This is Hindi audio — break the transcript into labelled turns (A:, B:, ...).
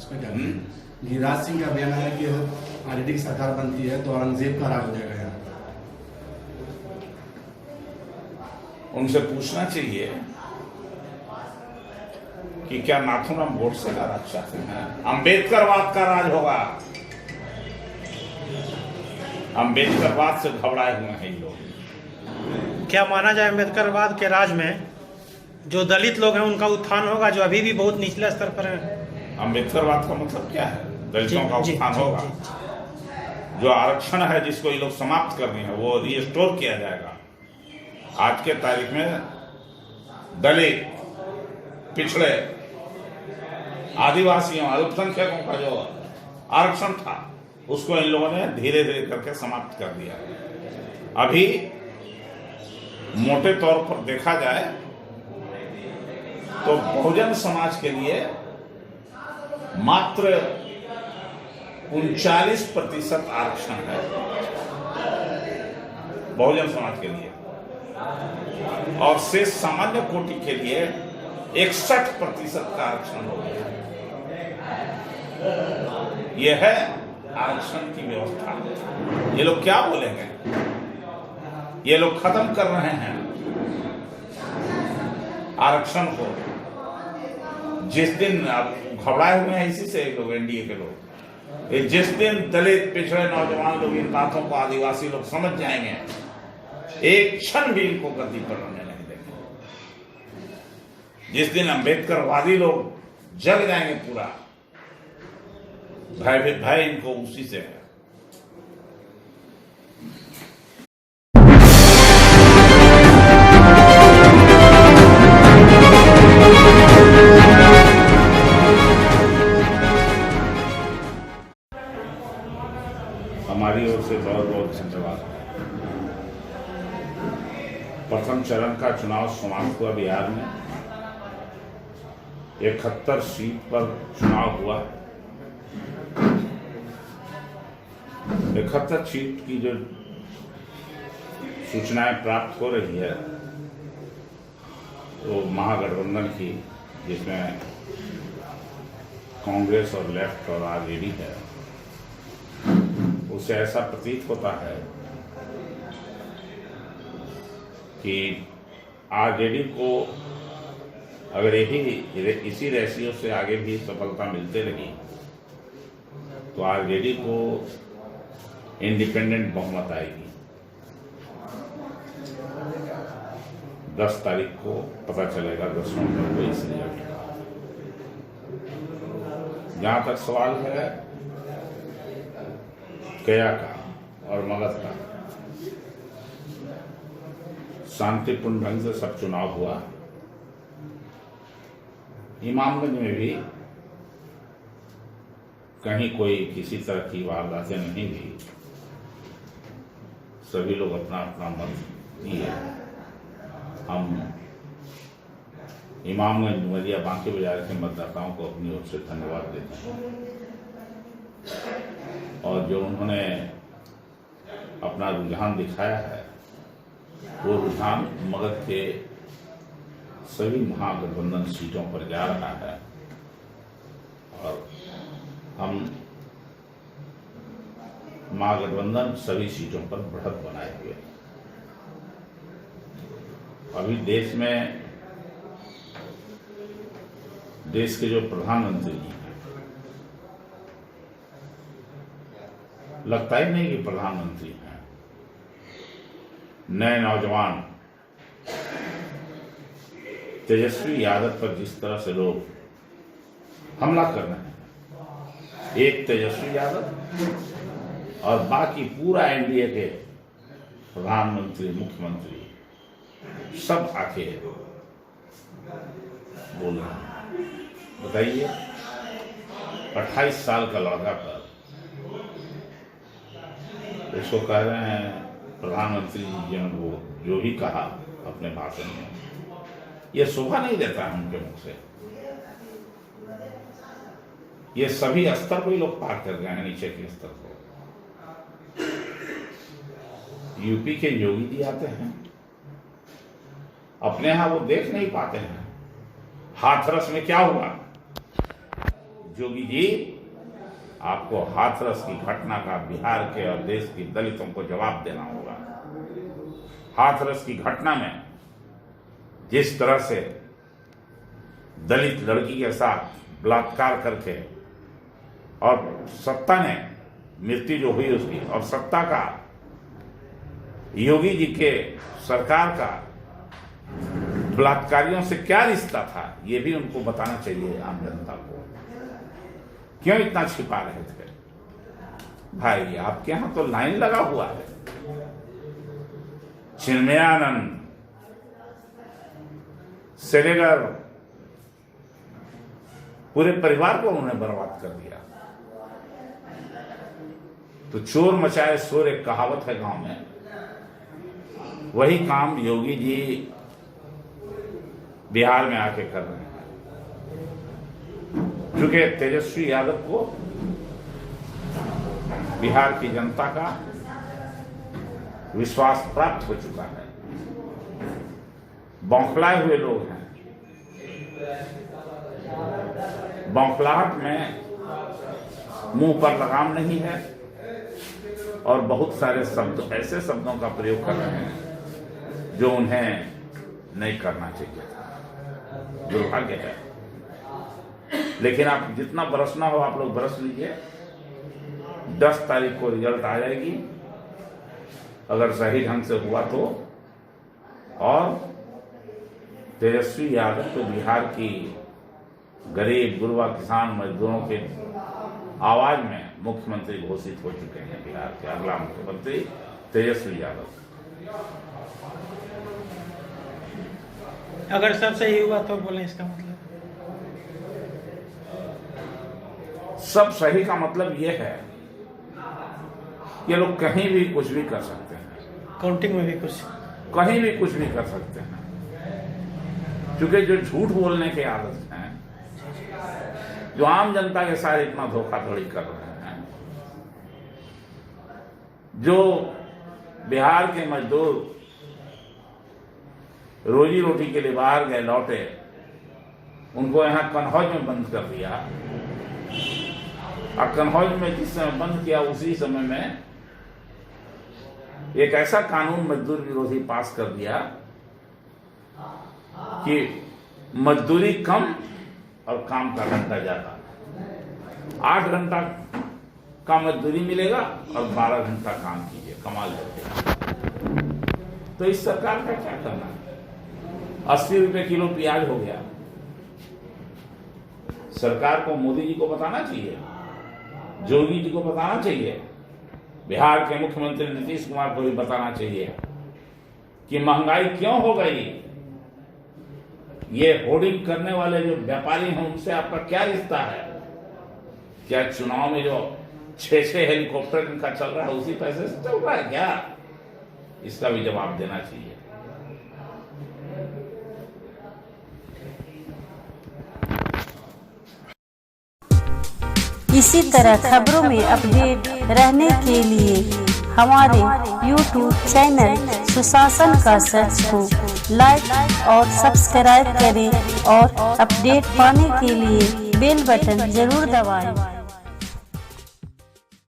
A: इसमें क्या कहें? गिरिराज सिंह का बयान है कि आरजेडी की सरकार बनती है तो औरंगजेब का राज हो जाएगा यहाँ।
B: उनसे पूछना चाहिए कि क्या नाथूराम गोडसे का राज चाहते हैं? अंबेडकरवाद का राज होगा। अंबेडकरवाद से घबराए हुए हैं ये लोग।
C: क्या माना जाए अंबेडकरवाद के राज में जो दलित लोग हैं उनका उत्थान होगा, जो अभी भी बहुत निचले स्तर पर हैं?
B: अंबेडकरवाद का मतलब क्या है? दलितों का उत्थान होगा। जो आरक्षण है जिसको ये लोग समाप्त कर रहे हैं वो रिस्टोर किया जाएगा। आज के तारीख में दलित, पिछड़े, आदिवासियों, अल्पसंख्यकों का जो आरक्षण था उसको इन लोगों ने धीरे धीरे करके समाप्त कर दिया। अभी मोटे तौर पर देखा जाए तो बहुजन समाज के लिए मात्र 39% आरक्षण है बहुजन समाज के लिए, और शेष सामान्य कोटि के लिए 61% का आरक्षण हो गया। यह है आरक्षण की व्यवस्था। ये लोग क्या बोलेंगे? ये लोग खत्म कर रहे हैं आरक्षण को। जिस दिन आप घबराए हुए हैं इसी से लोग, एनडीए के लोग, जिस दिन दलित, पिछड़े, नौजवान लोग इन बातों को, आदिवासी लोग समझ जाएंगे, एक क्षण भी इनको गद्दी पर रहने नहीं देंगे। जिस दिन अंबेडकरवादी लोग जग जाएंगे पूरा, भय इनको उसी से है। हमारी ओर से बहुत बहुत धन्यवाद। प्रथम चरण का चुनाव समाप्त हुआ बिहार में। 71 सीट पर चुनाव हुआ। 71 सीट की जो सूचनाएं प्राप्त हो रही है तो महागठबंधन की, जिसमें कांग्रेस और लेफ्ट और आरजेडी है, उससे ऐसा प्रतीत होता है कि आरजेडी को अगर इसी रेशियो से आगे भी सफलता मिलते रही तो आरजेडी को इंडिपेंडेंट बहुमत आएगी। 10 तारीख को पता चलेगा, 10 नवंबर को इस रिजल्ट का। जहां तक सवाल है गया का और मगध का, शांतिपूर्ण ढंग से सब चुनाव हुआ। इमामगंज में भी कहीं कोई किसी तरह की वारदातें नहीं हुई। सभी लोग अपना अपना मत दिए। हम इमामगंज, डुमरिया, बांके बाजार के मतदाताओं को अपनी ओर से धन्यवाद देते हैं, और जो उन्होंने अपना रुझान दिखाया है वो रुझान मगध के सभी महागठबंधन सीटों पर जा रहा है, और हम महागठबंधन सभी सीटों पर बढ़त बनाए हुए। अभी देश के जो प्रधानमंत्री जी हैं, लगता ही नहीं कि प्रधानमंत्री हैं। नए नौजवान तेजस्वी यादव पर जिस तरह से लोग हमला कर रहे हैं, एक तेजस्वी यादव और बाकी पूरा एनडीए के प्रधानमंत्री, मुख्यमंत्री सब आके बोल रहे हैं। बताइए, 28 साल का लड़का पर उसको कह रहे हैं प्रधानमंत्री जी ने वो जो भी कहा अपने भाषण में, ये शोभा नहीं देता है उनके मुख से। ये सभी स्तर को ही लोग पार कर गए हैं, नीचे के स्तर को। यूपी के योगी जी आते हैं, अपने यहां वो देख नहीं पाते हैं हाथरस में क्या हुआ। जोगी जी, आपको हाथरस की घटना का बिहार के और देश की दलितों को जवाब देना होगा। हाथरस की घटना में जिस तरह से दलित लड़की के साथ बलात्कार करके और सत्ता ने मृत्यु जो हुई उसकी, और सत्ता का योगी जी के सरकार का बलात्कारियों से क्या रिश्ता था, ये भी उनको बताना चाहिए आम जनता को। क्यों इतना छिपा रहे थे? भाई आपके यहां तो लाइन लगा हुआ है। चिन्मयानंद से लेकर पूरे परिवार को उन्होंने बर्बाद कर दिया। तो चोर मचाए शोर एक कहावत है गांव में, वही काम योगी जी बिहार में आके कर रहे हैं। क्योंकि तेजस्वी यादव को बिहार की जनता का विश्वास प्राप्त हो चुका है। बौखलाए हुए लोग हैं। बौखलाहट में मुंह पर लगाम नहीं है और बहुत सारे शब्द, ऐसे शब्दों का प्रयोग कर रहे हैं जो उन्हें नहीं करना चाहिए था। दुर्भाग्य है। लेकिन आप जितना बरसना हो आप लोग बरस लीजिए। 10 तारीख को रिजल्ट आ जाएगी, अगर सही ढंग से हुआ तो। और तेजस्वी यादव तो बिहार की गरीब गुरबा किसान मजदूरों के आवाज में मुख्यमंत्री घोषित हो चुके हैं। बिहार के अगला मुख्यमंत्री तेजस्वी यादव।
C: अगर सब सही हुआ तो बोले इसका मतलब?
B: सब सही का मतलब यह है ये लोग कहीं भी कुछ भी कर सकते हैं।
C: काउंटिंग में भी कुछ,
B: कहीं भी कुछ भी कर सकते हैं। क्योंकि जो झूठ बोलने के आदत हैं, जो आम जनता के साथ इतना धोखाधड़ी कर रहे हैं, जो बिहार के मजदूर रोजी रोटी के लिए बाहर गए लौटे, उनको यहां कन्हौज में बंद कर दिया। और कन्हौज में जिस समय बंद किया उसी समय में एक ऐसा कानून मजदूर विरोधी पास कर दिया कि मजदूरी कम और काम का घंटा ज्यादा। 8 घंटा का मजदूरी मिलेगा और 12 घंटा काम कीजिए, कमाल करके। तो इस सरकार का क्या करना है? 80 रुपए किलो प्याज हो गया। सरकार को मोदी जी को बताना चाहिए, जोगी जी को बताना चाहिए, बिहार के मुख्यमंत्री नीतीश कुमार को भी बताना चाहिए कि महंगाई क्यों हो गई। ये होर्डिंग करने वाले जो व्यापारी हैं उनसे आपका क्या रिश्ता है? क्या चुनाव में जो 6 हेलीकॉप्टर इनका चल रहा है उसी पैसे से चल रहा है क्या? इसका भी जवाब देना चाहिए।
D: इसी तरह खबरों में अपडेट रहने के लिए हमारे YouTube चैनल सुशासन का सर्च को लाइक और सब्सक्राइब करें और अपडेट पाने के लिए बेल बटन जरूर दबाएं।